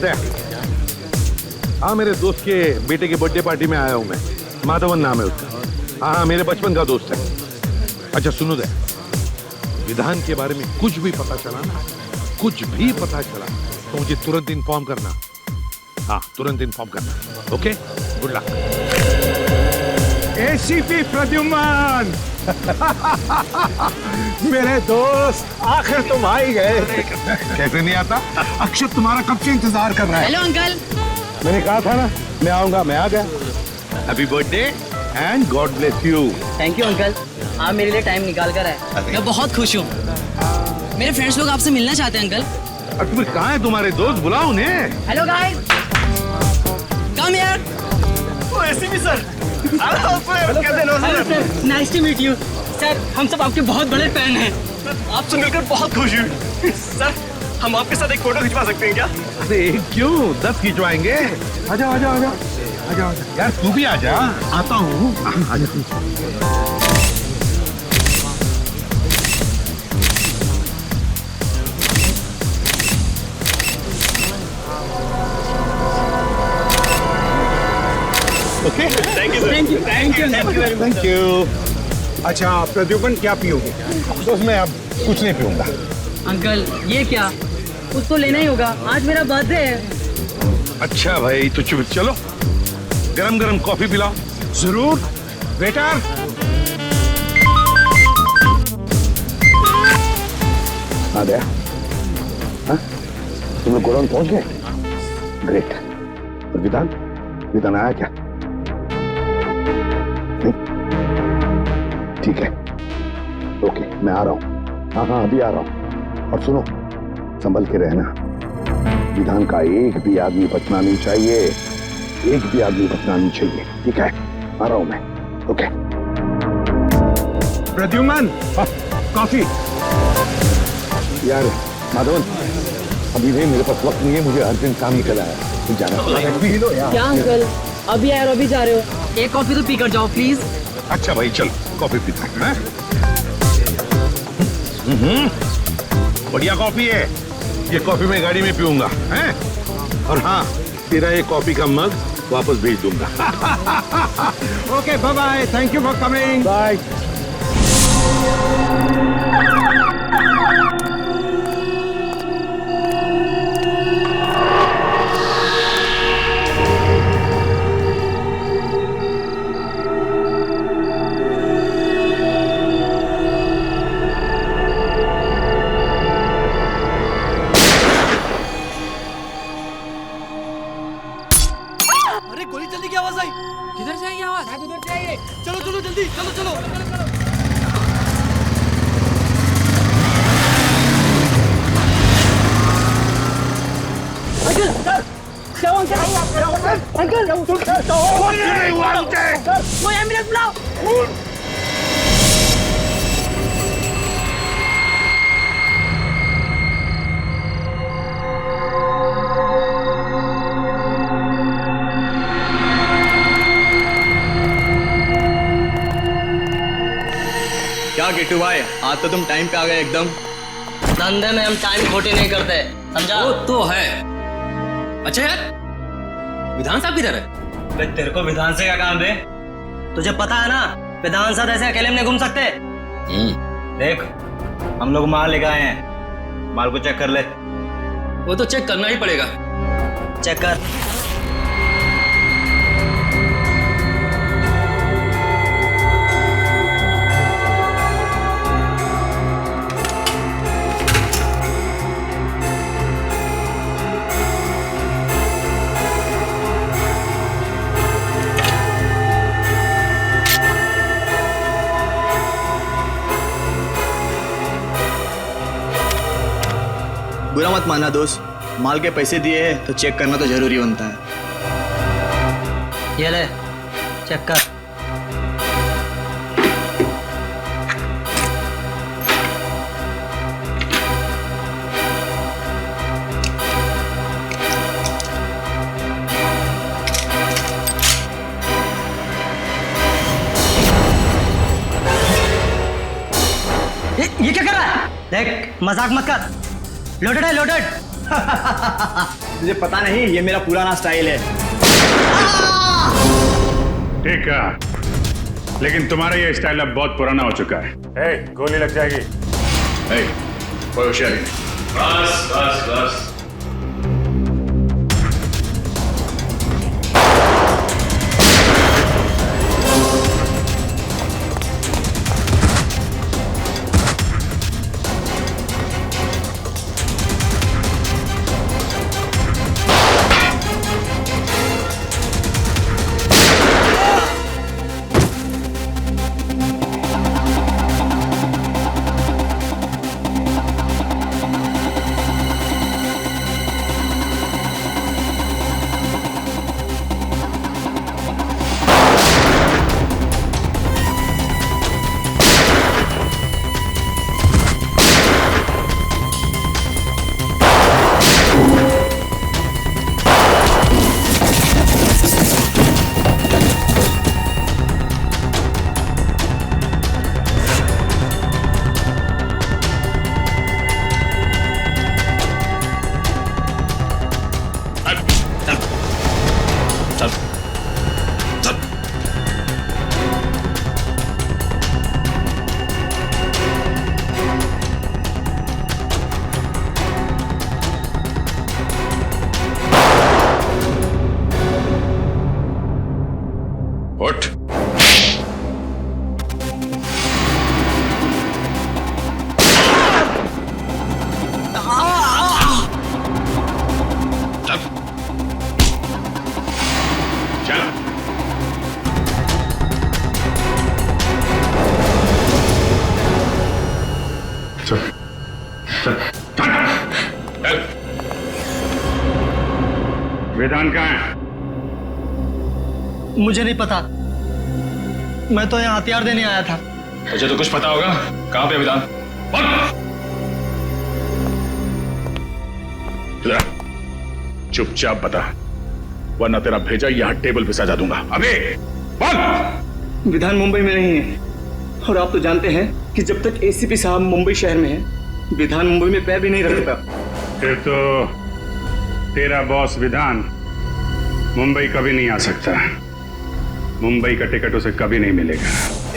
याद है? हाँ, मेरे दोस्त के बेटे की बर्थडे पार्टी में आया हूँ मैं। माधवन नाम है उसका। हाँ, मेरे बचपन का दोस्त है। अच्छा सुनो दे, विधान के बारे में कुछ भी पता चला ना, कुछ भी पता चला तो मुझे तुरंत इन्फॉर्म करना। हाँ, तुरंत इन्फॉर्म करना। Okay, good luck. ACP Pradyumn मेरे दोस्त, आखिर तुम आ ही गए। कैसे नहीं आता? अक्षत तुम्हारा कब से इंतजार कर रहा है। Hello uncle. मैंने कहा था ना मैं आऊंगा, मैं आ गया। Happy birthday and God bless you. Thank you uncle, आप मेरे लिए टाइम निकाल कर आए। मैं बहुत खुश हूँ। मेरे फ्रेंड्स लोग आपसे मिलना चाहते हैं अंकल। और तुम्हें कहाँ है तुम्हारे दोस्त? बुलाओ उन्हें। Hello guys, come here. ओ ACP sir, nice to meet you sir. हम सब आपके बहुत बड़े फैन हैं। आपसे मिलकर बहुत खुश हुई। सर, हम आपके साथ एक फोटो खिंचवा सकते हैं क्या? अरे क्यों, 10 खिंचवाएंगे। आजा आजा आजा आजा आजा। यार तू भी आजा। आता हूँ। Okay, thank you sir. Thank you thank you very much. Thank you. अच्छा प्रद्युम्न, क्या पियोगे? दोस्त मैं अब कुछ नहीं पीऊंगा। अंकल ये क्या, कुछ तो लेना ही होगा, आज मेरा बर्थडे है। अच्छा भाई, तो चुप चलो, गरम गरम कॉफी पिलाओ। जरूर। वेटर, आ गया। हाँ? तुम लोग गोडाउन पहुंच गए? ग्रेट। और विधान, विधान आया क्या? नहीं? ठीक है, ओके, मैं आ रहा हूँ। हाँ हाँ, अभी आ रहा हूँ। और सुनो, संभल के रहना। विधान का एक भी आदमी बचना नहीं चाहिए, एक भी आदमी बचना नहीं चाहिए। ठीक है, आ रहा हूँ मैं। ओके। प्रद्युम्न, कॉफी। यार माधवन, अभी भी मेरे पास वक्त नहीं है, मुझे अर्जेंट काम निकला है, मुझे जाना पी लो यार। क्या अंकल, अभी आए और अभी जा रहे हो? एक कॉफी तो पी कर जाओ प्लीज। अच्छा भाई, चल कॉफी पीते हैं। बढ़िया कॉफी है ये। कॉफी मैं गाड़ी में पीऊंगा हैं? और हाँ, तेरा ये कॉफी का मग वापस भेज दूंगा। Okay, bye bye, thank you for coming. Bye. अरे गोली चलने की आवाज आई। किधर से आई आवाज? शायद उधर से आई है। चलो चलो जल्दी, चलो चलो। अंकल सर, क्या हुआ अंकल? अंकल वो एम्बुलेंस बुलाओ। क्या किट्टू भाई, आज तो तुम टाइम पे आ गए एकदम। धंधे में हम टाइम खोटी नहीं करते, समझा? वो तो है। अच्छा यार, विधान साहब किधर है? तेरे को विधान से क्या काम है? तुझे पता है ना, विधान साहब ऐसे अकेले में नहीं घूम सकते। देख, हम लोग माल लेकर आए हैं, माल को चेक कर ले। वो तो चेक करना ही पड़ेगा। चेक कर। बुरा मत माना दोस्त, माल के पैसे दिए हैं तो चेक करना तो जरूरी बनता है। ये ले, चेक कर। ये क्या कर रहा है? देख, मजाक मत कर। लोडेड है, लोडेड। तुझे पता नहीं, ये मेरा पुराना स्टाइल है। ठीक है, लेकिन तुम्हारा ये स्टाइल अब बहुत पुराना हो चुका है। गोली लग जाएगी। कोई होशियारी नहीं। बस बस बस। उठ। चल। विधान कहाँ है? मुझे नहीं पता, मैं तो यहाँ हथियार देने आया था। तुझे तो कुछ पता होगा। कहाँ पे विधान? चुपचाप बता, वरना तेरा भेजा यहाँ टेबल पे सजा दूंगा। अबे बोल। विधान मुंबई में नहीं है, और आप तो जानते हैं कि जब तक एसीपी साहब मुंबई शहर में है, विधान मुंबई में पैर भी नहीं रखता। फिर तो तेरा बॉस विधान मुंबई कभी नहीं आ सकता। मुंबई का टिकट उसे कभी नहीं मिलेगा।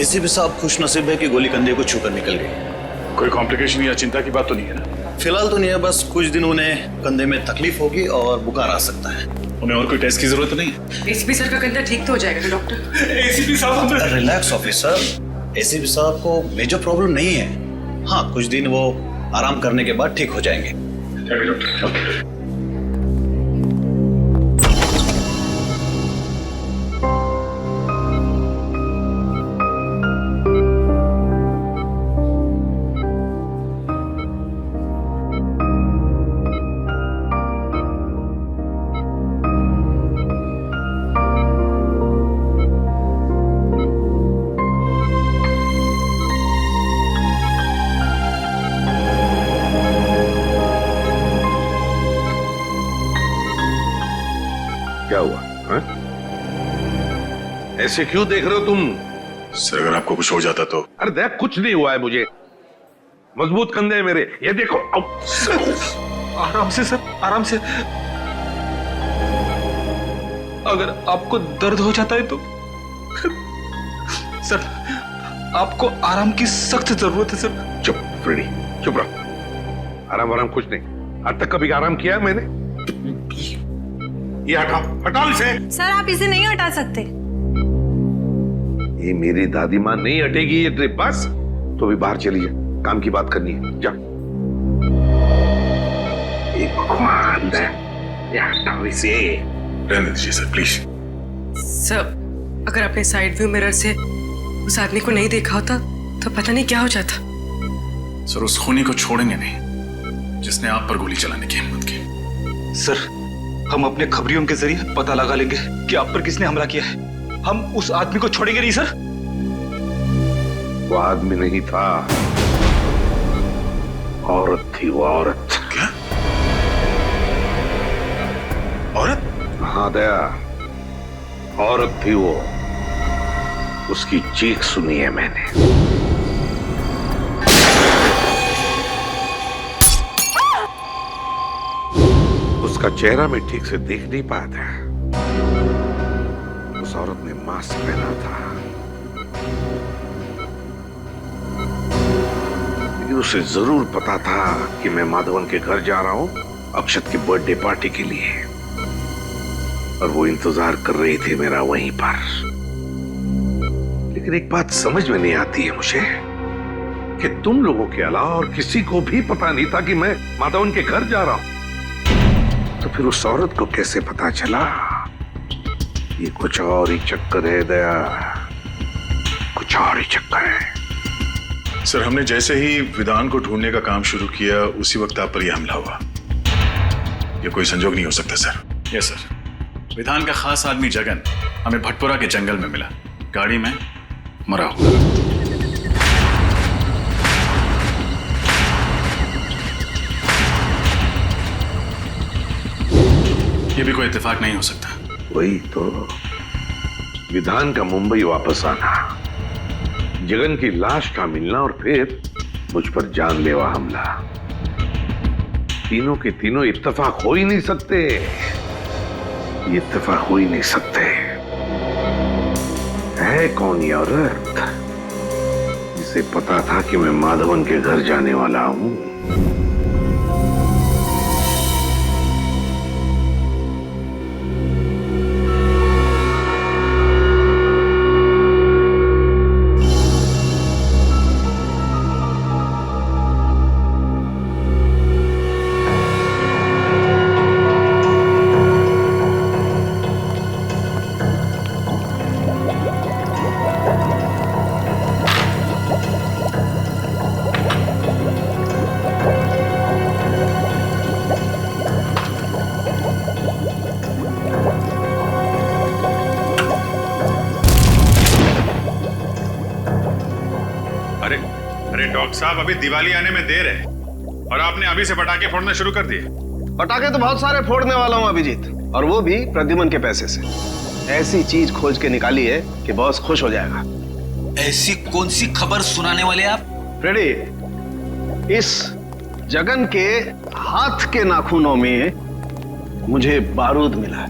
एसीपी साहब खुशनसीब है कि गोली कंधे को छूकर निकल गई। कोई कॉम्प्लिकेशन या चिंता की बात तो नहीं है ना? फिलहाल तो नहीं है, बस कुछ दिन उन्हें कंधे में तकलीफ होगी और बुखार आ सकता है। उन्हें और कोई टेस्ट की जरूरत नहीं है। एसीपी सर का कंधा ठीक तो हो जाएगा डॉक्टर। एसीपी साहब रिलैक्स ऑफिसर, एसीपी साहब को मेजर प्रॉब्लम नहीं है। हाँ, कुछ दिन वो आराम करने के बाद ठीक हो जाएंगे। डॉक्टर क्या हुआ हा? ऐसे क्यों देख रहे हो तुम? सर, अगर आपको कुछ हो जाता तो? अरे देख, कुछ नहीं हुआ है मुझे। मजबूत कंधे हैं मेरे, ये देखो। आराम से सर, आराम से। अगर आपको दर्द हो जाता है तो सर, आपको आराम की सख्त जरूरत है सर। चुप फ्रेडी, चुप रहो। आराम कुछ नहीं। आज तक कभी आराम किया मैंने? ये हटाओ इसे। सर आप इसे नहीं हटा सकते। ये मेरी दादी माँ नहीं हटेगी ये ड्रिप। बस तो भी बाहर चली जा, काम की बात करनी है। जा। भगवान, हटाओ इसे। रहने दीजिए सर, प्लीज। सर अगर आपने साइड व्यू मिरर से उस आदमी को नहीं देखा होता तो पता नहीं क्या हो जाता। सर, उस खूनी को छोड़ेंगे नहीं जिसने आप पर गोली चलाने की हिम्मत की। सर, हम अपने खबरियों के जरिए पता लगा लेंगे कि आप पर किसने हमला किया है। हम उस आदमी को छोड़ेंगे नहीं सर। वो आदमी नहीं था, औरत थी। वो औरत। क्या? औरत? हाँ दया, औरत थी वो। उसकी चीख सुनी है मैंने। उसका चेहरा मैं ठीक से देख नहीं पाया था। उस औरत ने मास्क पहना था, लेकिन उसे जरूर पता था कि मैं माधवन के घर जा रहा हूं अक्षत की बर्थडे पार्टी के लिए, और वो इंतजार कर रही थी मेरा वहीं पर। लेकिन एक बात समझ में नहीं आती है मुझे कि तुम लोगों के अलावा और किसी को भी पता नहीं था कि मैं माधवन के घर जा रहा हूं। तो फिर उस औरत को कैसे पता चला? ये कुछ और ही चक्कर है दया, कुछ और ही चक्कर है। सर, हमने जैसे ही विधान को ढूंढने का काम शुरू किया उसी वक्त आप पर यह हमला हुआ। यह कोई संजोग नहीं हो सकता सर। यस सर, विधान का खास आदमी जगन हमें भटपुरा के जंगल में मिला, गाड़ी में मरा हुआ। यह भी कोई इत्तेफाक नहीं हो सकता। वही तो, विधान का मुंबई वापस आना, जगन की लाश का मिलना और फिर मुझ पर जानलेवा हमला, तीनों के तीनों इत्तेफाक हो ही नहीं सकते। ये इत्तेफाक हो ही नहीं सकते। है कौन ये औरत जिसे पता था कि मैं माधवन के घर जाने वाला हूं? अरे डॉक्टर साहब, अभी दिवाली आने में देर है और आपने अभी से पटाखे फोड़ने शुरू कर दिए। पटाखे तो बहुत सारे फोड़ने वाला हूं अभिजीत, और वो भी प्रद्युमन के पैसे से। ऐसी चीज खोज के निकाली है कि बॉस खुश हो जाएगा। ऐसी कौन सी खबर सुनाने वाले आप? फ्रेडी, इस जगन के हाथ के नाखूनों में मुझे बारूद मिला है।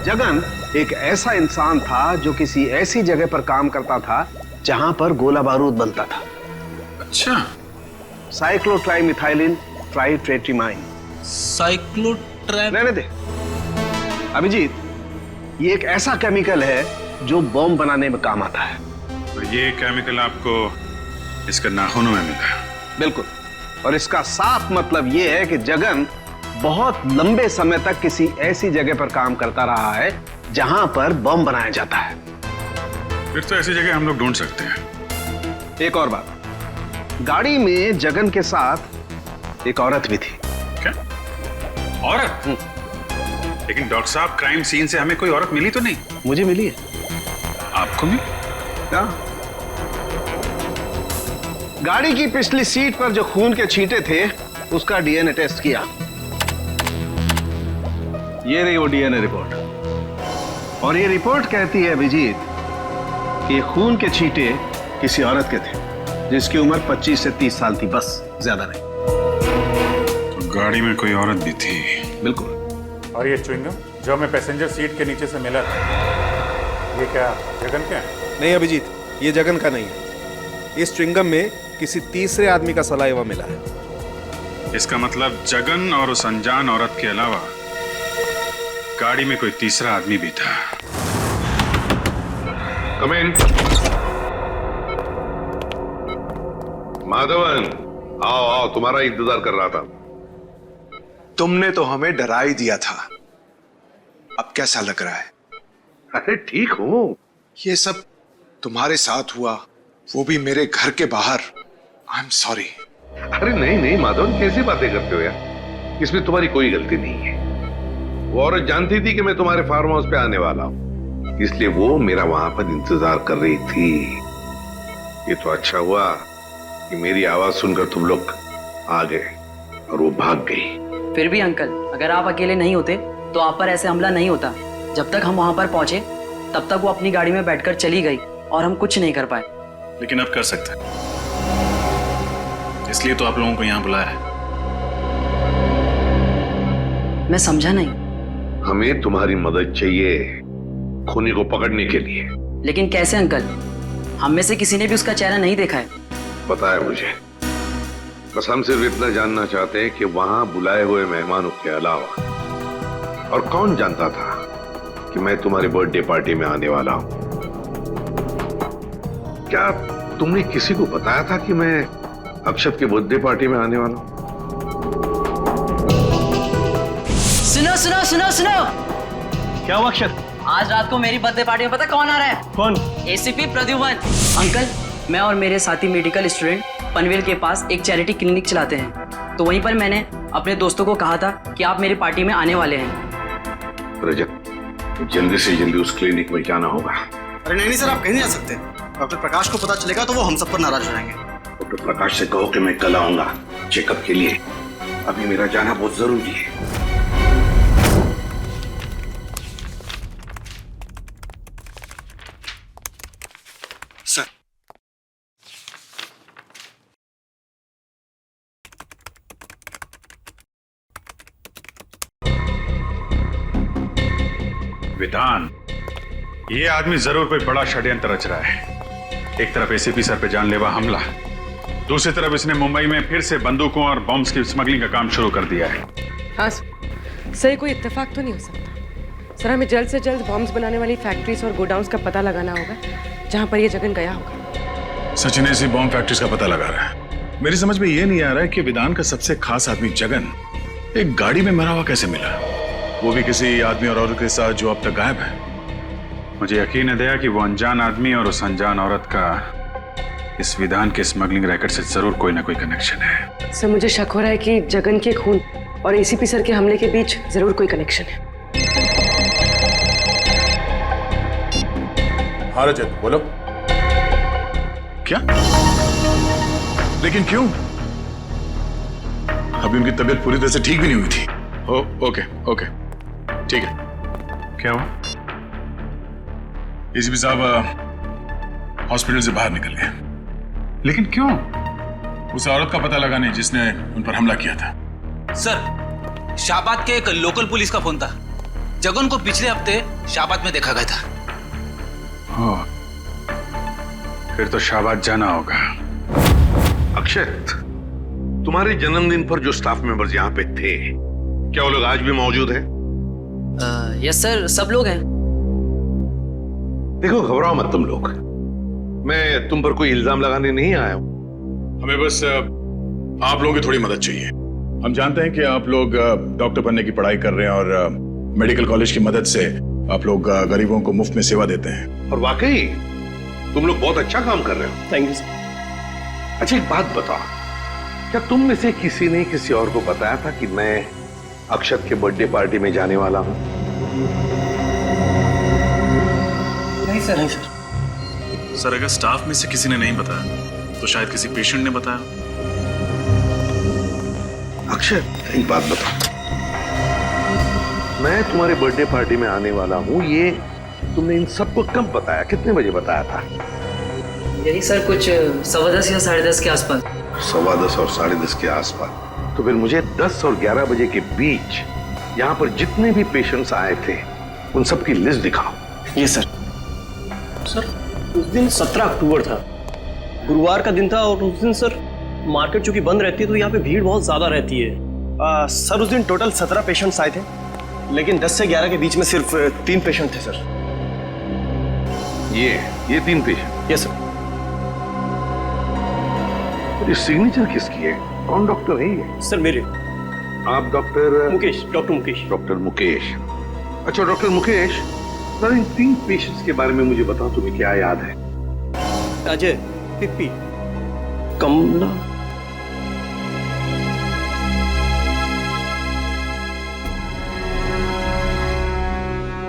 जगन एक ऐसा इंसान था जो किसी ऐसी जगह पर काम करता था जहां पर गोला बारूद बनता था। अच्छा, साइक्लोट्राइमिथाइलिन ट्राइट्रेटिमाइन। रहने दे अभिजीत, ये एक ऐसा केमिकल है जो बॉम्ब बनाने में काम आता है। और ये केमिकल आपको इसके नाखूनों में मिला? बिल्कुल, और इसका साफ मतलब ये है कि जगन बहुत लंबे समय तक किसी ऐसी जगह पर काम करता रहा है जहां पर बम बनाया जाता है। फिर तो ऐसी जगह हम लोग ढूंढ सकते हैं। एक और बात, गाड़ी में जगन के साथ एक औरत भी थी। क्या औरत? लेकिन डॉक्टर साहब, क्राइम सीन से हमें कोई औरत मिली तो नहीं? मुझे मिली है। आपको भी? क्या? गाड़ी की पिछली सीट पर जो खून के छींटे थे उसका डीएनए टेस्ट किया। ये रही वो डीएनए रिपोर्ट, और ये रिपोर्ट कहती है अभिजीत कि ये खून के छींटे किसी औरत के थे जिसकी उम्र 25 से 30 साल थी, बस, ज्यादा नहीं। तो गाड़ी में कोई औरत भी थी? बिल्कुल। और ये च्युइंगम जो हमें पैसेंजर सीट के नीचे से मिला था, ये क्या जगन का है? नहीं अभिजीत, ये जगन का नहीं है। इस च्युइंगम में किसी तीसरे आदमी का सलाइवा मिला है। इसका मतलब जगन और उस अनजान औरत के अलावा गाड़ी में कोई तीसरा आदमी भी था। Come in. माधवन, आओ आओ, तुम्हारा इंतजार कर रहा था। तुमने तो हमें डरा ही दिया था। अब कैसा लग रहा है? अरे ठीक हूं। ये सब तुम्हारे साथ हुआ, वो भी मेरे घर के बाहर। I am sorry. अरे नहीं नहीं माधवन, कैसी बातें करते हो यार, इसमें तुम्हारी कोई गलती नहीं है। वो औरत जानती थी कि मैं तुम्हारे फार्म हाउस पे आने वाला हूं, इसलिए वो मेरा वहां पर इंतजार कर रही थी। ये तो अच्छा हुआ कि मेरी आवाज सुनकर तुम लोग आ गए और वो भाग गई। फिर भी अंकल, अगर आप अकेले नहीं होते तो आप पर ऐसे हमला नहीं होता। जब तक हम वहां पर पहुंचे तब तक वो अपनी गाड़ी में बैठकर चली गई और हम कुछ नहीं कर पाए। लेकिन अब कर सकते हैं, इसलिए तो आप लोगों को यहां बुलाया है। मैं समझा नहीं। हमें तुम्हारी मदद चाहिए खूनी को पकड़ने के लिए। लेकिन कैसे अंकल? हम में से किसी ने भी उसका चेहरा नहीं देखा है। पता है मुझे, बस हम सिर्फ इतना जानना चाहते हैं कि वहां बुलाए हुए मेहमानों के अलावा और कौन जानता था कि मैं तुम्हारी बर्थडे पार्टी में आने वाला हूं? क्या तुमने किसी को बताया था कि मैं अक्षत के बर्थडे पार्टी में आने वाला हूं? सुनो सुनो सुनो सुनो, क्या हुआ अक्षत? आज रात को मेरी बर्थडे पार्टी में पता कौन आ रहा है? कौन? एसीपी प्रद्युमन। अंकल, मैं और मेरे साथी मेडिकल स्टूडेंट पनवेल के पास एक चैरिटी क्लिनिक चलाते हैं, तो वहीं पर मैंने अपने दोस्तों को कहा था कि आप मेरी पार्टी में आने वाले हैं। रजत, जल्दी से जल्दी उस क्लिनिक में जाना होगा। अरे नहीं सर, आप कहीं नहीं जा सकते। डॉक्टर प्रकाश को पता चलेगा तो वो हम सब पर नाराज हो जाएंगे। डॉक्टर प्रकाश से कहो कि मैं कल आऊंगा चेकअप के लिए। अभी मेरा जाना बहुत जरूरी है। सर, विधान, ये आदमी जरूर कोई बड़ा षड्यंत्र रच रहा है। एक तरफ एसीपी सर पे जानलेवा हमला, दूसरी तरफ इसने मुंबई में फिर से बंदूकों और बॉम्ब्स की स्मगलिंग का काम शुरू कर दिया है। हाँ सर, कोई इत्तेफाक तो नहीं हो सकता सर। हमें जल्द से जल्द बॉम्ब्स बनाने वाली फैक्ट्रीज और गोडाउन्स का पता लगाना होगा जहाँ पर ये जगन गया होगा। सचिन ऐसी बॉम्ब फैक्ट्रीज का पता लगा रहा है। मेरी समझ में ये नहीं आ रहा है कि विधान का सबसे खास आदमी जगन एक गाड़ी में मरा हुआ कैसे मिला, वो भी किसी आदमी और औरत के साथ जो अब तक गायब है। मुझे यकीन है दया कि वो अनजान आदमी और उस अनजान औरत का इस विधान के स्मगलिंग रैकेट से जरूर कोई ना कोई कनेक्शन है। सर, मुझे शक हो रहा है कि जगन के खून और एसीपी सर के हमले के बीच जरूर कोई कनेक्शन है। हाँ रजत, बोलो। क्या? लेकिन क्यों? अभी उनकी तबीयत पूरी तरह से ठीक भी नहीं हुई थी। ओके ओके, ठीक है। क्या हुआ? एसीपी साहब हॉस्पिटल से बाहर निकल गए। लेकिन क्यों? उस औरत का पता लगाने जिसने उन पर हमला किया था। सर, शाहबाद के एक लोकल पुलिस का फोन था। जगन को पिछले हफ्ते शाहबाद में देखा गया था। फिर तो शाहबाद जाना होगा। अक्षत, तुम्हारे जन्मदिन पर जो स्टाफ मेंबर्स यहाँ पे थे, क्या वो लोग आज भी मौजूद हैं? यस सर, सब लोग हैं। देखो, घबराओ मत तुम लोग। मैं तुम पर कोई इल्जाम लगाने नहीं आया हूं। हमें बस आप लोगों की थोड़ी मदद चाहिए। हम जानते हैं कि आप लोग डॉक्टर बनने की पढ़ाई कर रहे हैं और मेडिकल कॉलेज की मदद से आप लोग गरीबों को मुफ्त में सेवा देते हैं। और वाकई तुम लोग बहुत अच्छा काम कर रहे हो। Thank you sir. अच्छा, एक बात बताओ, क्या तुम में से किसी ने किसी और को बताया था कि मैं अक्षत के बर्थडे पार्टी में जाने वाला हूं? नहीं सर, नहीं सर। सर, अगर स्टाफ में से किसी ने नहीं बताया तो शायद किसी पेशेंट ने बताया। अक्षत, एक बात बताओ, मैं तुम्हारे बर्थडे पार्टी में आने वाला हूं, ये तुमने इन सबको कब बताया? कितने बजे बताया था? यही सर, कुछ 10:15 या 10:30 के आसपास। 10:15 और 10:30 के आसपास। तो फिर मुझे 10 और 11 बजे के बीच यहाँ पर जितने भी पेशेंट्स आए थे उन सब की लिस्ट दिखाओ। ये सर। सर, उस दिन 17 अक्टूबर था, गुरुवार का दिन था, और उस दिन सर मार्केट चूंकि बंद रहती है तो यहाँ पे भीड़ बहुत ज्यादा रहती है। सर, उस दिन टोटल 17 पेशेंट्स आए थे, लेकिन 10 से 11 के बीच में सिर्फ 3 पेशेंट थे सर। ये 3 पेशेंट? Yes sir. ये सिग्नेचर किसकी है? कौन डॉक्टर है ये? सर, मेरे। आप doctor Mukesh, doctor Mukesh. Doctor Mukesh. अच्छा डॉक्टर मुकेश, सर इन 3 पेशेंट्स के बारे में मुझे बताओ, तुम्हें क्या याद है? अजय, पिप्पी, कमला।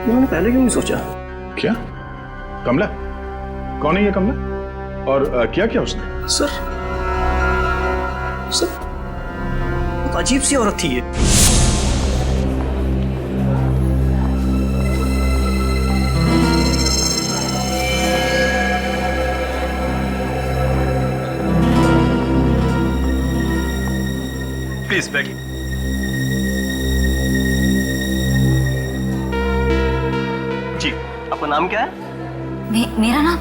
मैंने पहले क्यों नहीं सोचा? क्या? कमला? कौन है ये कमला? और क्या किया उसने? सर, बहुत अजीब सी औरत थी ये। प्लीज बैठिए। नाम क्या है? मेरा नाम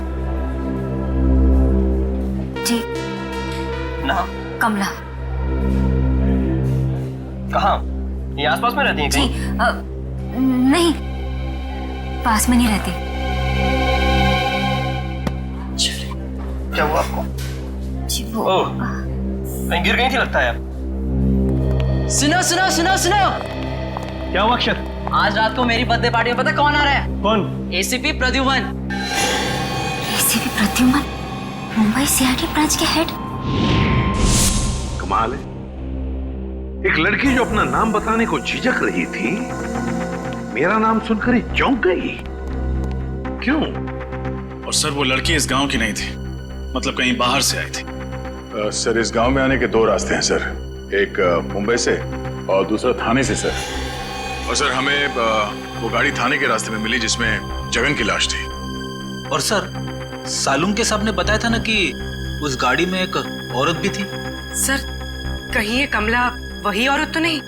जी नाम कमला। कहाँ? ये आसपास में रहती हैं जी कहीं? नहीं, पास में नहीं रहती। क्या हुआ आपको? जी वो ओह, कहीं गिर गई थी लगता है। सुनो सुनो सुनो सुनो, क्या हुआ अक्षर? आज रात को मेरी बर्थडे पार्टी में पता कौन आ रहा है? कौन? ACP Pradyuman. ACP Pradyuman, Mumbai CID branch के हेड। कमाल है, एक लड़की जो अपना नाम बताने को झिझक रही थी, मेरा नाम सुनकर ही चौंक गई। क्यों? और सर वो लड़की इस गांव की नहीं थी, मतलब कहीं बाहर से आई थी। सर इस गांव में आने के दो रास्ते हैं सर, एक मुंबई से और दूसरा थाने से सर। और सर हमें वो गाड़ी थाने के रास्ते में मिली जिसमें जगन की लाश थी। और सर सालूम के साहब ने बताया था ना कि उस गाड़ी में एक औरत भी थी। सर कहीं ये कमला वही औरत तो नहीं?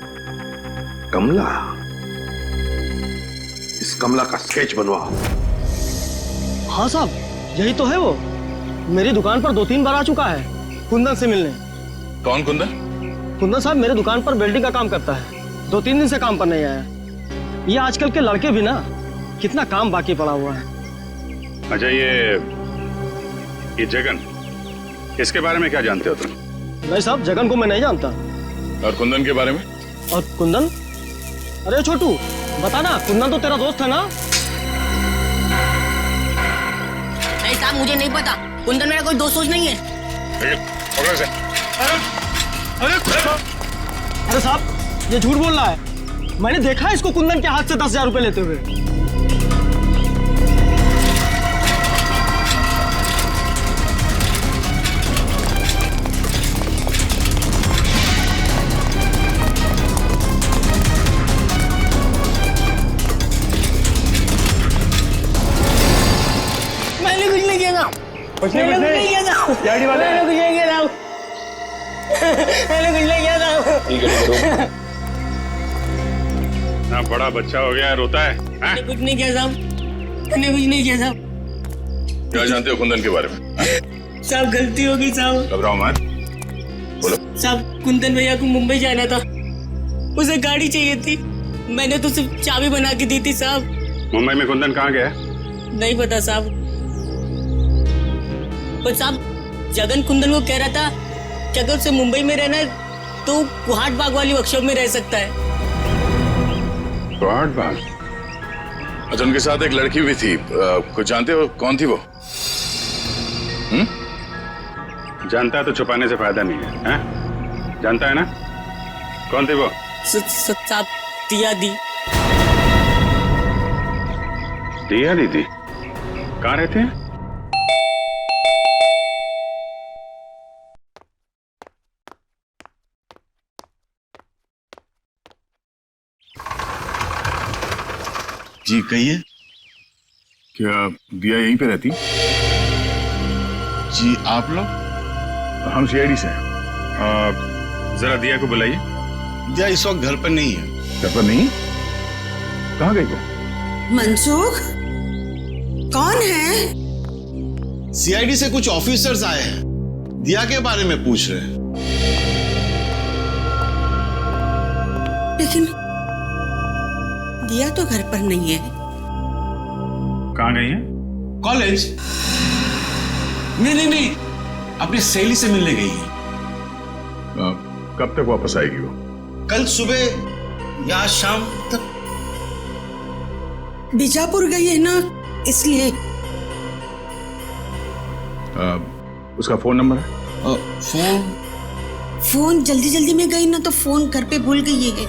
कमला? इस कमला का स्केच बनवाओ। हाँ साहब, यही तो है वो। मेरी दुकान पर 2-3 बार आ चुका है कुंदन से मिलने। कौन कुंदन? कुंदन साहब मेरे दुकान पर वेल्डिंग का काम करता है, 2-3 दिन से काम पर नहीं आया। ये आजकल के लड़के भी ना, कितना काम बाकी पड़ा हुआ है। अच्छा ये जगन, इसके बारे में क्या जानते हो तुम? नहीं साहब, जगन को मैं नहीं जानता। और कुंदन के बारे में? और कुंदन? अरे छोटू बता ना, कुंदन तो तेरा दोस्त है ना? नहीं साहब, मुझे नहीं पता, कुंदन मेरा कोई दोस्त नहीं है। अरे साहब ये झूठ बोल रहा है, मैंने देखा है इसको कुंदन के हाथ से 10,000 रुपए लेते हुए। मैंने कुछ नहीं किया था, कुछ नहीं किया था, मैंने कुछ नहीं किया था, मैंने कुछ नहीं किया था। ना बड़ा बच्चा हो गया रोता है। मैंने कुछ नहीं किया साहब, मैंने कुछ नहीं किया साहब। क्या जानते हो कुंदन के बारे में? साहब गलती हो गई साहब। घबराओ मत, बोलो। साहब कुंदन भैया को मुंबई जाना था, उसे गाड़ी चाहिए थी, मैंने तो सिर्फ चाबी बना के दी थी साहब। मुंबई में कुंदन कहाँ गया? नहीं पता साहब, पर साहब जगन कुंदन को कह रहा था कि अगर उसे मुंबई में रहना है तो कुहाट बाग वाली वर्कशॉप में रह सकता है। कुहाट बाग? अच्छा उनके साथ एक लड़की भी थी, कुछ जानते हो कौन थी वो? जानता है तो छुपाने से फायदा नहीं है, हैं? जानता है ना कौन थी वो? साहब दिया दी। दिया दीदी कहाँ रहते हैं? जी कहिए। क्या दिया यहीं पे रहती? जी आप लोग? हम सीआईडी से हैं। जरा दिया को बुलाइए। दिया इस वक्त घर पर नहीं है। घर पर नहीं? कहाँ गई वो? मनसुख, कौन है? सीआईडी से कुछ ऑफिसर्स आए हैं, दिया के बारे में पूछ रहे हैं। लेकिन दिया तो घर पर नहीं है। कहाँ गई है? कॉलेज? नहीं, अपनी सहेली से मिलने गई है। कब तक वापस आएगी वो? कल सुबह या शाम तक। बीजापुर गई है ना, इसलिए। उसका फोन नंबर है? फोन जल्दी जल्दी में गई ना तो फोन घर पे भूल गई है।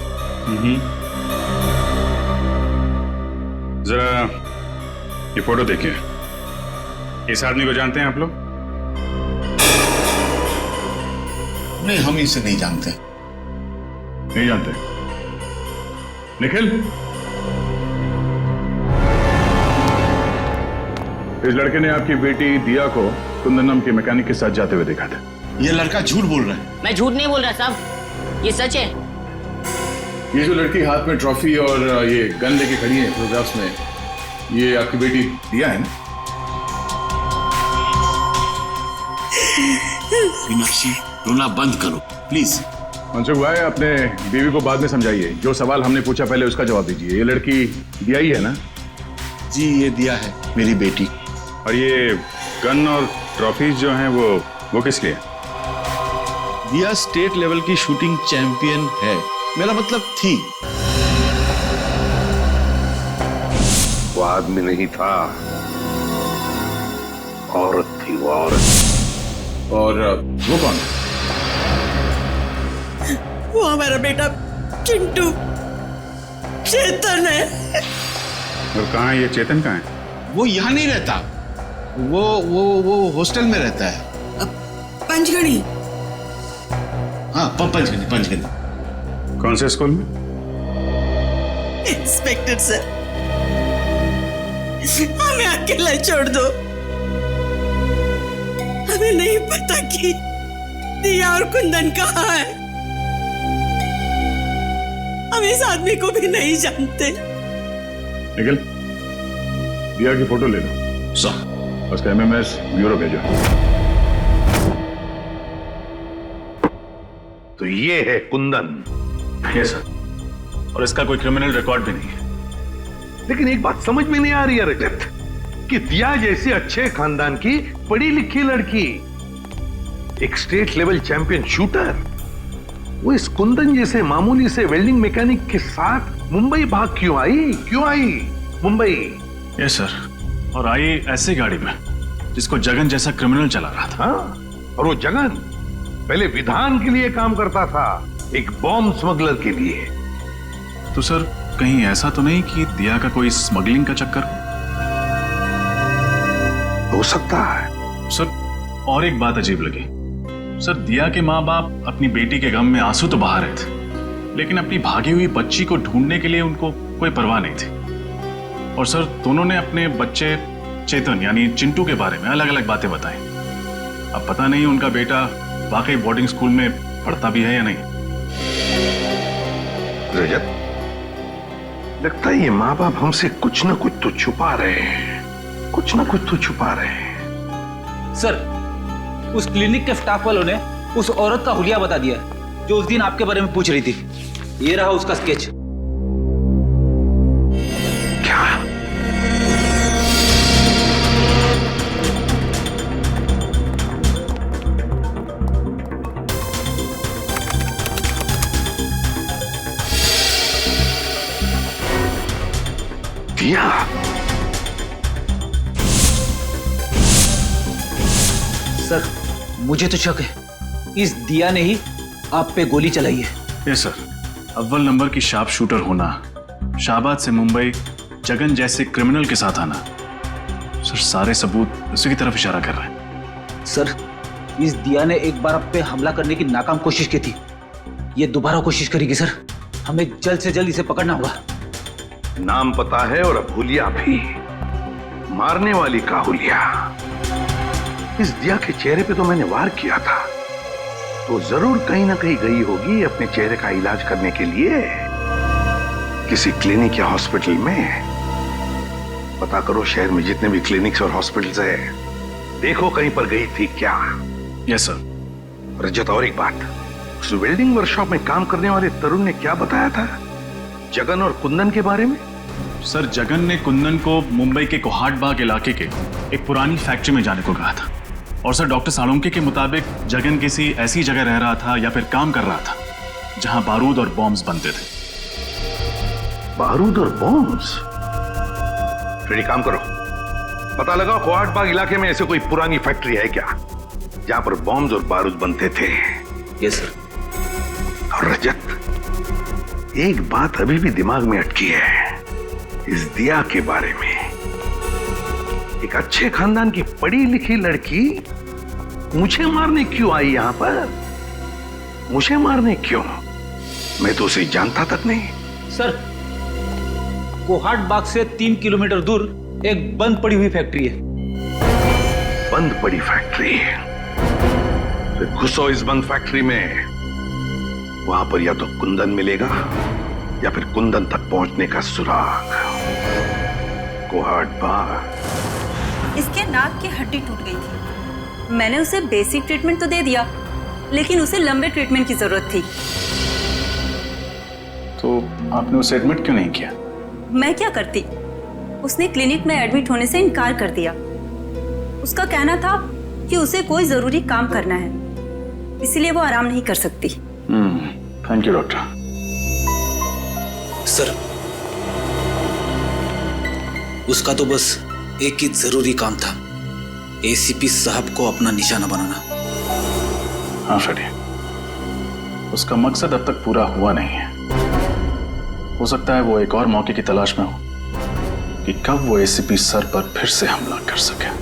जरा ये फोटो देखिए। इस आदमी को जानते हैं आप लोग? नहीं, हम इसे नहीं जानते। नहीं जानते? निखिल, इस लड़के ने आपकी बेटी दिया को कुंदन नाम के मैकेनिक के साथ जाते हुए देखा था। ये लड़का झूठ बोल रहा है। मैं झूठ नहीं बोल रहा साहब, ये सच है। ये जो लड़की हाथ में ट्रॉफी और ये गन लेके खड़ी है फोटोग्राफ्स में, ये आपकी बेटी दिया है ना? मीनाक्षी, रोना बंद करो प्लीज। मनसुख भाई, अपने बीवी को बाद में समझाइए। जो सवाल हमने पूछा पहले उसका जवाब दीजिए। ये लड़की दिया ही है ना? जी, ये दिया है मेरी बेटी। और ये गन और ट्रॉफीज जो हैं वो किस लिए? दिया स्टेट लेवल की शूटिंग चैंपियन है, मेरा मतलब थी। वो आदमी नहीं था, औरत थी वो औरत। और वो कौन? वो हमारा बेटा चिंटू, चेतन है। और कहाँ है ये चेतन? कहाँ है? वो यहाँ नहीं रहता, वो हॉस्टल में रहता है। पंचगढ़ी। हाँ, पंचगढ़ी। कौन से स्कूल में? इंस्पेक्टर सर, हमें अकेला छोड़ दो। हमें नहीं पता कि दिया और कुंदन कहाँ है। हम इस आदमी को भी नहीं जानते। निखिल, दिया की फोटो ले लो। सर, उसका एमएमएस ब्यूरो भेजो। तो ये है कुंदन। Yes sir. और इसका कोई क्रिमिनल रिकॉर्ड भी नहीं है। लेकिन एक बात समझ में नहीं आ रही है रजत, कि दिया जैसी अच्छे खानदान की पढ़ी लिखी लड़की, एक स्टेट लेवल चैंपियन शूटर, वो इस कुंदन जैसे मामूली से वेल्डिंग मैकेनिक के साथ मुंबई भाग क्यों आई मुंबई? Yes sir. और आई ऐसी गाड़ी में जिसको जगन जैसा क्रिमिनल चला रहा था। हाँ, और वो जगन पहले विधान के लिए काम करता था, एक बॉम्ब स्मगलर के लिए। तो सर, कहीं ऐसा तो नहीं कि दिया का कोई स्मगलिंग का चक्कर हो सकता है सर। और एक बात अजीब लगी सर, दिया के माँ बाप अपनी बेटी के गम में आंसू तो बहा रहे थे, लेकिन अपनी भागी हुई बच्ची को ढूंढने के लिए उनको कोई परवाह नहीं थी। और सर, दोनों ने अपने बच्चे चेतन यानी चिंटू के बारे में अलग अलग बातें बताई। अब पता नहीं उनका बेटा वाकई बोर्डिंग स्कूल में पढ़ता भी है या नहीं। रजत, लगता है ये माँ बाप हमसे कुछ ना कुछ तो छुपा रहे हैं, सर, उस क्लिनिक के स्टाफ वालों ने उस औरत का हुलिया बता दिया जो उस दिन आपके बारे में पूछ रही थी। ये रहा उसका स्केच। क्या? दिया? सर, मुझे तो शक है इस दिया ने ही आप पे गोली चलाई है। Yes sir. अव्वल नंबर की शार्प शूटर होना, शाहबाद से मुंबई जगन जैसे क्रिमिनल के साथ आना, सर सारे सबूत उसी की तरफ इशारा कर रहे हैं। सर, इस दिया ने एक बार आप पे हमला करने की नाकाम कोशिश की थी, ये दोबारा कोशिश करेगी। सर, हमें जल्द से जल्द इसे पकड़ना होगा। नाम पता है और अब हुलिया भी, मारने वाली का हुलिया। इस दिया के चेहरे पे तो मैंने वार किया था, तो जरूर कहीं ना कहीं गई होगी अपने चेहरे का इलाज करने के लिए किसी क्लिनिक या हॉस्पिटल में। पता करो शहर में जितने भी क्लिनिक्स और हॉस्पिटल्स हैं, देखो कहीं पर गई थी क्या। Yes sir. रजत, और एक बात, उस वेल्डिंग वर्कशॉप में काम करने वाले तरुण ने क्या बताया था जगन और कुंदन के बारे में? सर, जगन ने कुंदन को मुंबई के कोहाट बाग इलाके के एक पुरानी फैक्ट्री में जाने को कहा था। और सर, डॉक्टर साळुंके के मुताबिक जगन किसी ऐसी जगह रह रहा था या फिर काम कर रहा था जहां बारूद और बॉम्ब्स बनते थे। बारूद और बॉम्ब्स? फिर एक काम करो, पता लगाओ कोहाट बाग इलाके में ऐसे कोई पुरानी फैक्ट्री है क्या जहां पर बॉम्ब्स और बारूद बनते थे। Yes sir. और रजत, एक बात अभी भी दिमाग में अटकी है इस दिया के बारे में। एक अच्छे खानदान की पढ़ी लिखी लड़की मुझे मारने क्यों आई यहां पर? मुझे मारने क्यों? मैं तो उसे जानता तक नहीं। सर, कोहाट बाग से 3 किलोमीटर दूर एक बंद पड़ी हुई फैक्ट्री है। बंद पड़ी फैक्ट्री? फिर घुसो इस बंद फैक्ट्री में, वहां पर या तो कुंदन मिलेगा या फिर कुंदन तक पहुंचने का सुराग। कुहाड़ बा। इसके नाक की हड्डी टूट गई थी। मैंने उसे बेसिक ट्रीटमेंट तो दे दिया, लेकिन उसे लंबे ट्रीटमेंट की जरूरत थी। तो आपने उसे एडमिट क्यों नहीं किया? मैं क्या करती, उसने क्लिनिक में एडमिट होने से इनकार कर दिया। उसका कहना था कि उसे कोई जरूरी काम करना है, इसीलिए वो आराम नहीं कर सकती। Thank you doctor. सर, उसका तो बस एक ही जरूरी काम था, एसीपी साहब को अपना निशाना बनाना। हाँ फ्रेडी, उसका मकसद अब तक पूरा हुआ नहीं है। हो सकता है वो एक और मौके की तलाश में हो कि कब वो एसीपी सर पर फिर से हमला कर सके।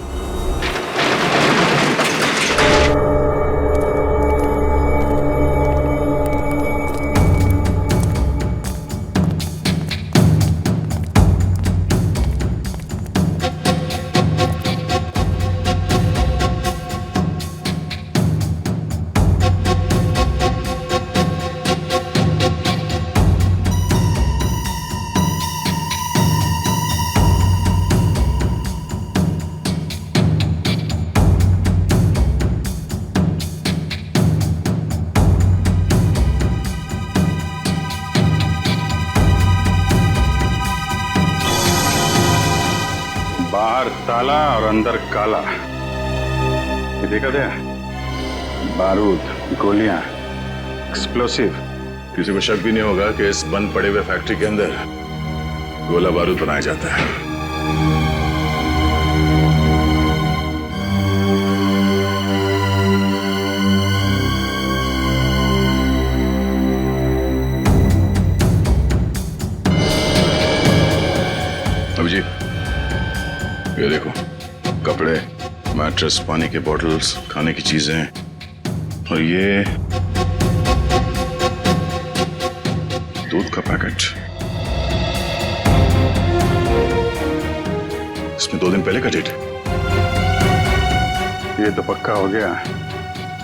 बाहर ताला और अंदर काला। ये देखा था? बारूद, गोलियां, एक्सप्लोसिव। किसी को शक भी नहीं होगा कि इस बंद पड़े हुए फैक्ट्री के अंदर गोला बारूद बनाया जाता है। अभिजीत, ये देखो, कपड़े, मैट्रेस, पानी के बॉटल्स, खाने की चीजें, और ये दूध का पैकेट। इसमें 2 दिन पहले का डेट है। ये तो पक्का हो गया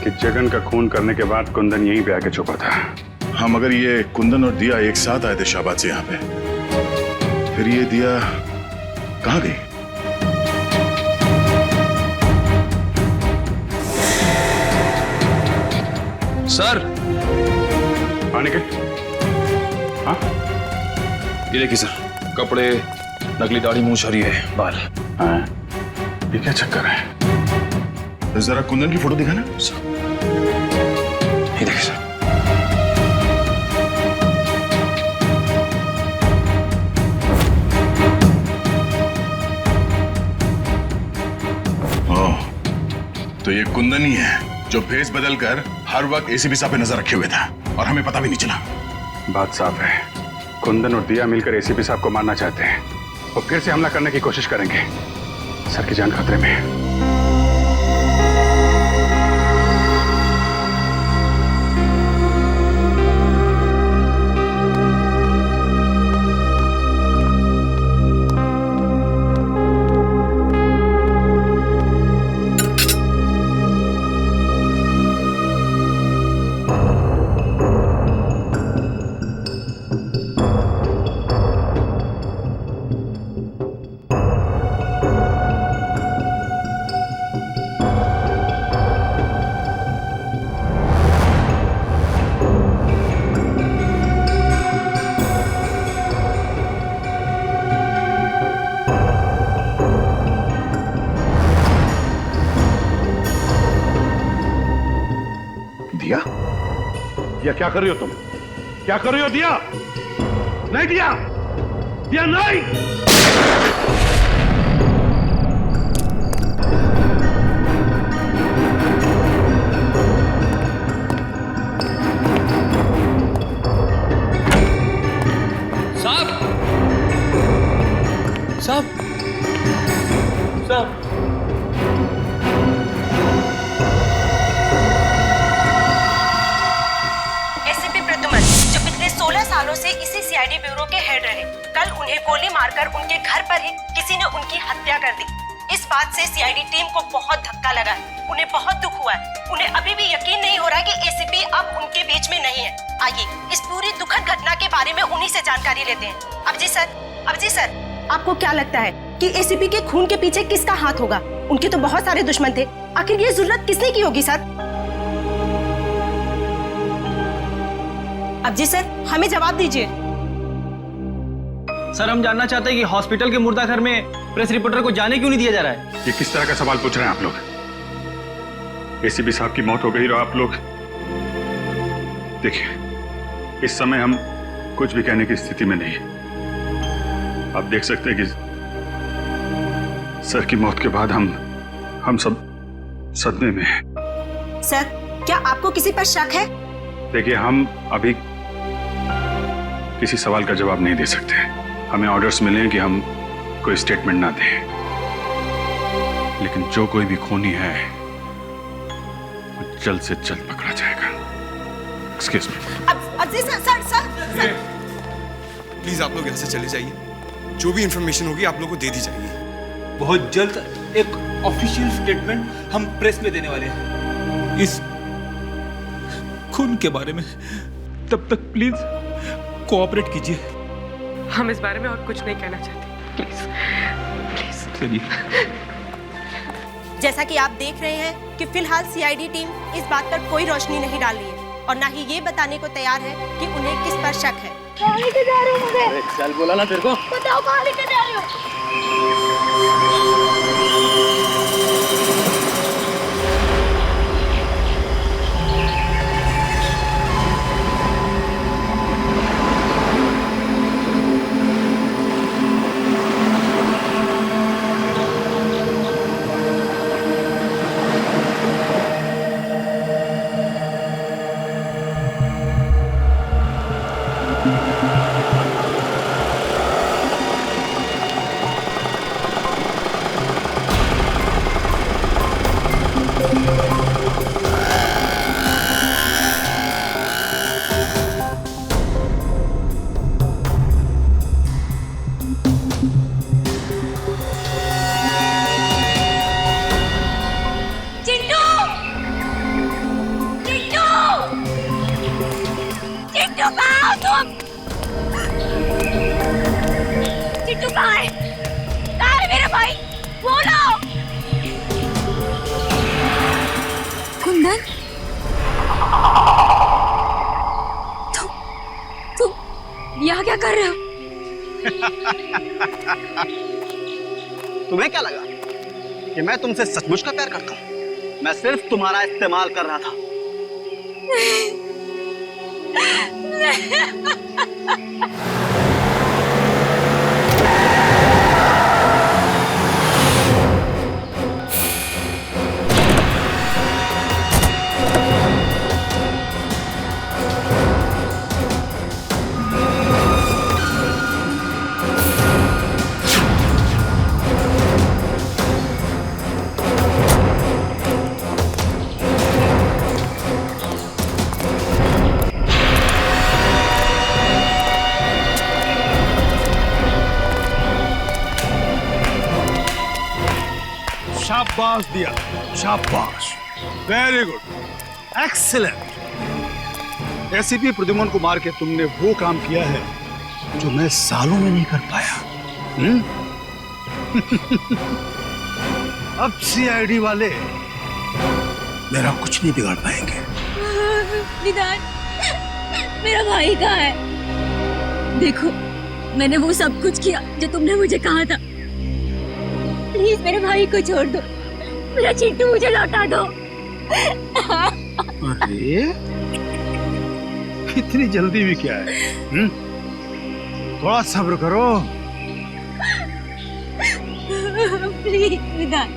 कि जगन का खून करने के बाद कुंदन यहीं पे आके छुपा था। हाँ, मगर ये कुंदन और दिया एक साथ आए थे शाहबाद से यहाँ पे, फिर ये दिया कहाँ गई? सर, हाँ निकल। हाँ, ये देखिए सर, कपड़े, नकली दाढ़ी, मूंछ और ये बाल। हाँ, ये क्या चक्कर है? तो जरा कुंदन की फोटो दिखाना। ये देखिए सर। तो ये कुंदन ही है जो भेस बदलकर हर वक्त एसीपी साहब पे नजर रखे हुए था और हमें पता भी नहीं चला। बात साफ है, कुंदन और दिया मिलकर एसीपी साहब को मारना चाहते हैं और फिर से हमला करने की कोशिश करेंगे। सर की जान खतरे में है। दिया? दिया क्या कर रही हो तुम? क्या कर रही हो दिया? नहीं दिया, दिया नहीं। साहब, साहब, साहब, सालों से इसी सीआईडी ब्यूरो के हेड रहे, कल उन्हें गोली मारकर उनके घर पर ही किसी ने उनकी हत्या कर दी। इस बात से सीआईडी टीम को बहुत धक्का लगा है, उन्हें बहुत दुख हुआ है। उन्हें अभी भी यकीन नहीं हो रहा कि एसीपी अब उनके बीच में नहीं है। आइए इस पूरी दुखद घटना के बारे में उन्हीं से जानकारी लेते हैं। अभिजीत सर, आपको क्या लगता है कि एसीपी के खून के पीछे किसका हाथ होगा। उनके तो बहुत सारे दुश्मन थे, आखिर ये जरूरत किसने की होगी सर? अब जी सर, हमें जवाब दीजिए। सर हम जानना चाहते हैं कि हॉस्पिटल के मुर्दा घर में प्रेस रिपोर्टर को जाने क्यों नहीं दिया जा रहा है? ये किस तरह का सवाल पूछ रहे हैं आप लोग? एसीपी साहब की मौत हो गई और आप लोग देखिए, इस समय हम कुछ भी कहने की स्थिति में नहीं है। आप देख सकते हैं कि सर की मौत के बाद हम सब सदमे में हैं। सर, क्या आपको किसी पर शक है? देखिए, हम अभी किसी सवाल का जवाब नहीं दे सकते। हमें ऑर्डर्स मिले हैं कि हम कोई स्टेटमेंट ना दें, लेकिन जो कोई भी खूनी है वो जल्द से जल्द पकड़ा जाएगा। Excuse me. सर प्लीज आप लोग यहाँ से चले जाइए। जो भी इंफॉर्मेशन होगी आप लोग को दे दी जाएगी। बहुत जल्द एक ऑफिशियल स्टेटमेंट हम प्रेस में देने वाले हैं इस खून के बारे में। तब तक प्लीज कोऑपरेट कीजिए। हम इस बारे में और कुछ नहीं कहना चाहते, प्लीज। चलिए। जैसा कि आप देख रहे हैं कि फिलहाल सीआईडी टीम इस बात पर कोई रोशनी नहीं डाल रही है और ना ही ये बताने को तैयार है कि उन्हें किस पर शक है। कहाँ लेके जा रहे हो मुझे? अरे चल, बोला ना तेरे को। बताओ कहाँ लेके जा रहे हो? चिट्टू कहाँ है? कहाँ है मेरा भाई? बोलो। कुंदन, तुम यहाँ क्या कर रहे हो? तुम्हें क्या लगा कि मैं तुमसे सचमुच का प्यार करता हूँ? मैं सिर्फ तुम्हारा इस्तेमाल कर रहा था। शाबाश दिया, शाबाश, very good, excellent. ACP Pradyuman को मार के तुमने वो काम किया है जो मैं सालों में नहीं कर पाया। अब सीआईडी वाले मेरा कुछ नहीं बिगाड़ पाएंगे। विधान, मेरा भाई कहाँ है? देखो, मैंने वो सब कुछ किया जो तुमने मुझे कहा था। प्लीज मेरे भाई को छोड़ दो, मेरा चिट्टू मुझे लौटा दो। अरे इतनी जल्दी भी क्या है? थोड़ा सब्र करो। प्लीज विधान,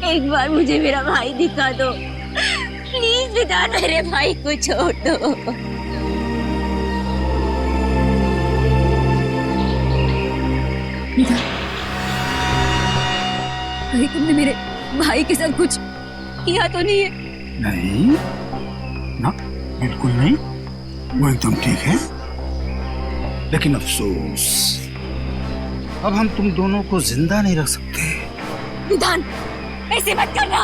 एक बार मुझे मेरा भाई दिखा दो। प्लीज विधान, मेरे भाई को छोड़ दो। विधान, कहीं तुमने मेरे भाई के साथ कुछ किया तो नहीं है? नहीं ना, बिल्कुल नहीं, वो एकदम ठीक है। लेकिन अफसोस, अब हम तुम दोनों को जिंदा नहीं रख सकते। विधान, ऐसे मत करना।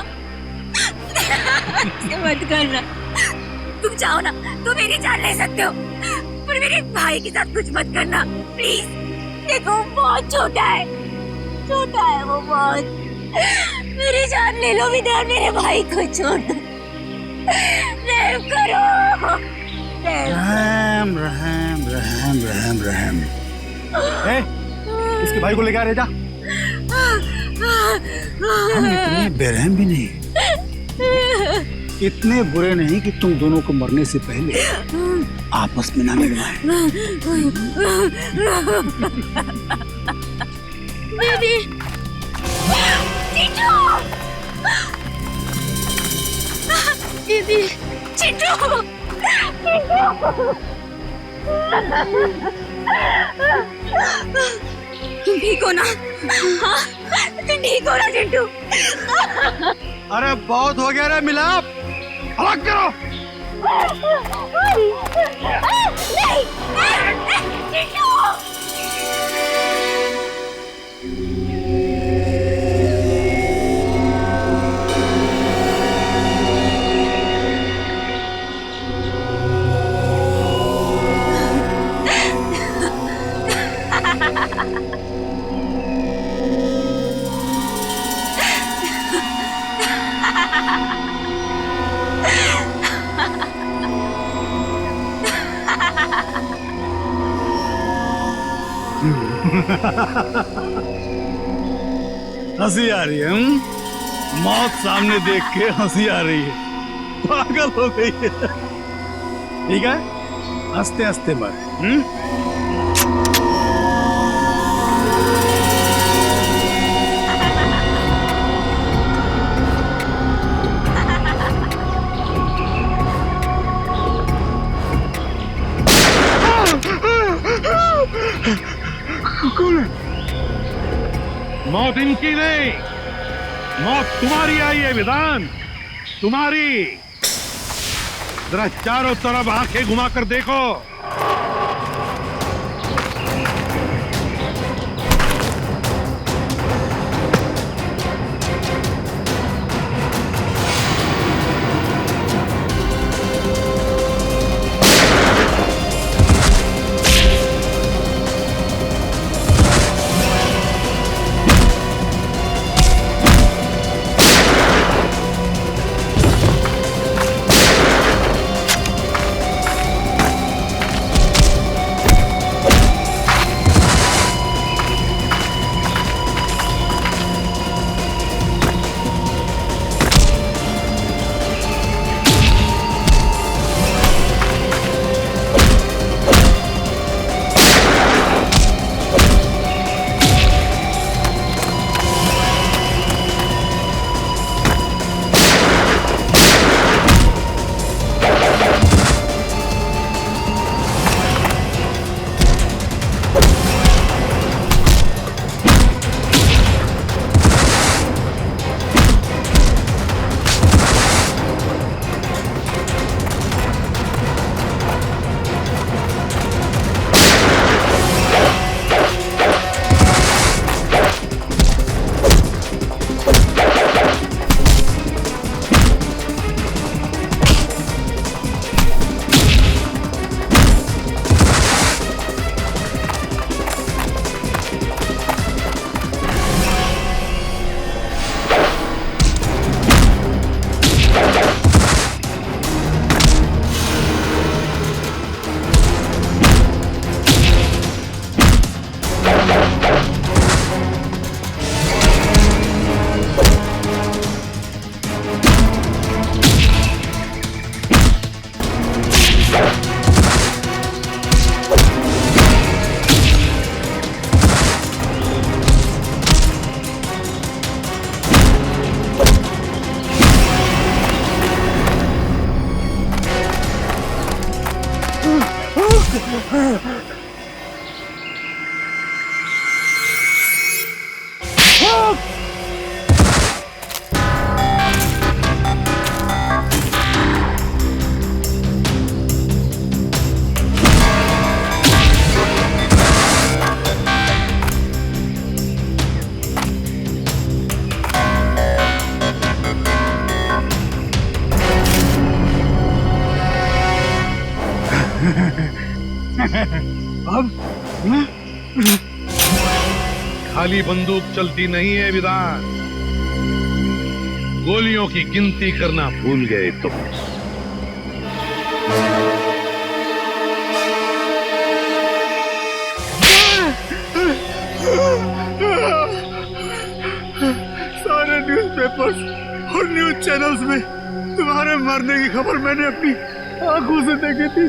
ऐसे मत करना। तुम चाहो ना तो मेरी जान ले सकते हो, पर मेरे भाई के साथ कुछ मत करना प्लीज। देखो बहुत छोटा है, छोटा है वो बहुत। मेरी जान ले लो विधान, मेरे भाई को छोड़ दो। रहम करो। रहम रहम रहम रहम रहम। इसके भाई को लेके आ, ले जा। हम इतने बेरहम भी नहीं, इतने बुरे नहीं कि तुम दोनों को मरने से पहले आपस में ना मिलवाएं। दीदी, चिट्टू, दीदी, चिट्टू, तुम ठीक हो ना? हाँ, तुम ठीक हो ना चिट्टू? अरे बहुत हो गया रे मिलाप, अलग करो। नहीं, चिट्टू। हंसी आ रही है, मौत सामने देख के हंसी आ रही है, पागल हो गई है। ठीक है, हंसते हंसते मर। कौन है? मौत इनकी नहीं, मौत तुम्हारी आई है विधान, तुम्हारी। जरा चारों तरफ आंखें घुमाकर देखो। अब खाली बंदूक चलती नहीं है विधान, गोलियों की गिनती करना भूल गए तुम। सारे न्यूज़पेपर्स और न्यूज़ चैनल्स में तुम्हारे मरने की खबर मैंने अपनी आंखों से देखी थी,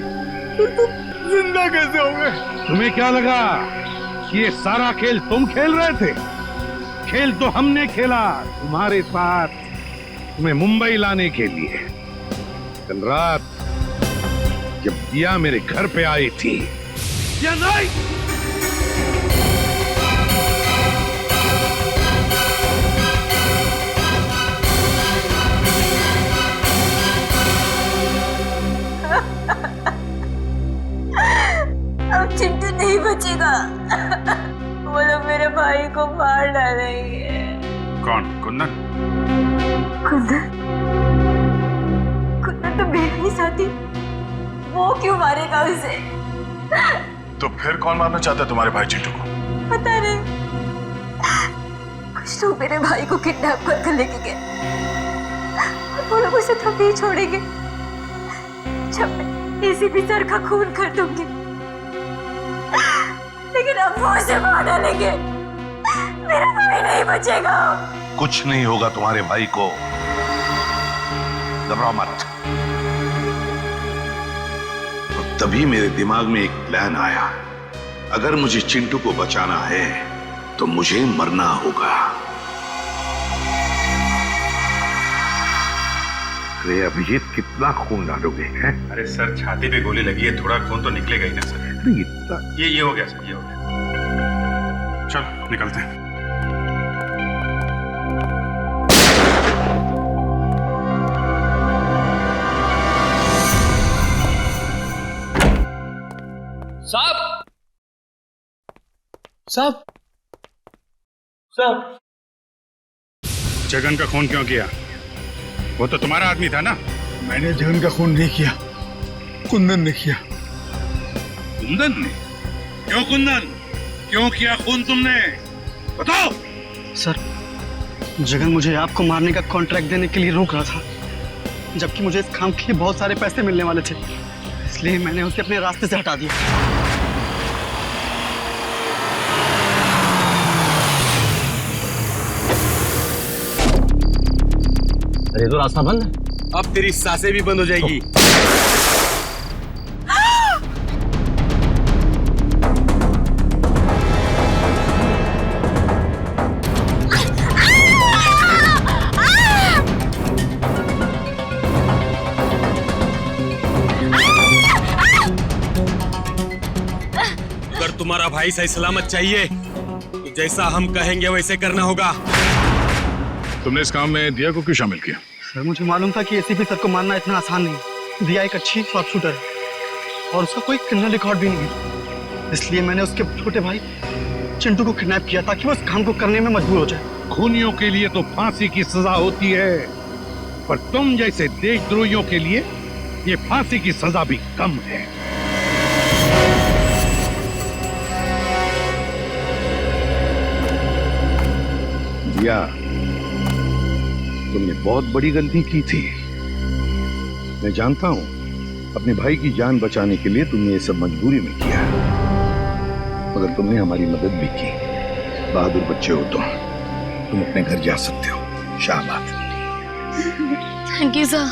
तो तुम जिंदा कैसे हो गए? तुम्हें क्या लगा कि ये सारा खेल तुम खेल रहे थे? खेल तो हमने खेला तुम्हारे साथ, तुम्हें मुंबई लाने के लिए। कल रात जब दिया मेरे घर पे आई थी, या नहीं? अब चिंटू नहीं बचेगा। वो लोग मेरे भाई को मार डालेंगे। कौन? कुंदन? कुंदन तो मेरा ही साथी, वो क्यों मारेगा उसे? तो फिर कौन मारना चाहता है तुम्हारे भाई चिंटू को? पता नहीं, कुछ लोग मेरे भाई को किडनैप कर लेके गए और वो लोग उसे तभी छोड़ेंगे जब मैं एसीपी सर का खून कर दूंगी। लेकिन अब वो उसे मार डालेंगे, मेरा भाई नहीं बचेगा। कुछ नहीं होगा तुम्हारे भाई को, घबराओ मत। और तभी मेरे दिमाग में एक प्लान आया, अगर मुझे चिंटू को बचाना है तो मुझे मरना होगा। अरे अभिजीत, कितना खून डालोगे? हैं? अरे सर, छाती पे गोली लगी है, थोड़ा खून तो निकलेगा ही ना सर। ये हो गया सर, ये हो गया। चलो निकलते हैं। साहब, साहब, साहब, जगन का खून क्यों किया? वो तो तुम्हारा आदमी था ना? मैंने जगन का खून नहीं किया, कुंदन ने किया। कुंदन ने? क्यों कुंदन? क्यों किया खून तुमने? बताओ। सर, जगन मुझे आपको मारने का कॉन्ट्रैक्ट देने के लिए रोक रहा था, जबकि मुझे इस काम के लिए बहुत सारे पैसे मिलने वाले थे, इसलिए मैंने उसे अपने रास्ते से हटा दिया। अरे तो रास्ता बंद है। अब तेरी सांसें भी बंद हो जाएगी। अगर तुम्हारा भाई सही सलामत चाहिए तो जैसा हम कहेंगे वैसे करना होगा। तुमने इस काम में दिया को क्यों शामिल किया? सर, मुझे मालूम था कि एसीपी सर को मारना इतना आसान नहीं। दिया एक अच्छी शॉर्प शूटर है और उसका कोई क्रिमिनल रिकॉर्ड भी नहीं, इसलिए मैंने उसके छोटे भाई चिंटू को किडनैप किया ताकि वो इस काम को करने में मजबूर हो जाए। खूनियों के लिए तो फांसी की सजा होती है, पर तुम जैसे देशद्रोहियों के लिए ये फांसी की सजा भी कम है। दिया, तुमने बहुत बड़ी गलती की थी। मैं जानता हूं, अपने भाई की जान बचाने के लिए तुमने ये सब मजबूरी में किया, मगर तुमने हमारी मदद भी की। बहादुर बच्चे हो तुम अपने घर जा सकते हो। शाबाश। Thank you sir.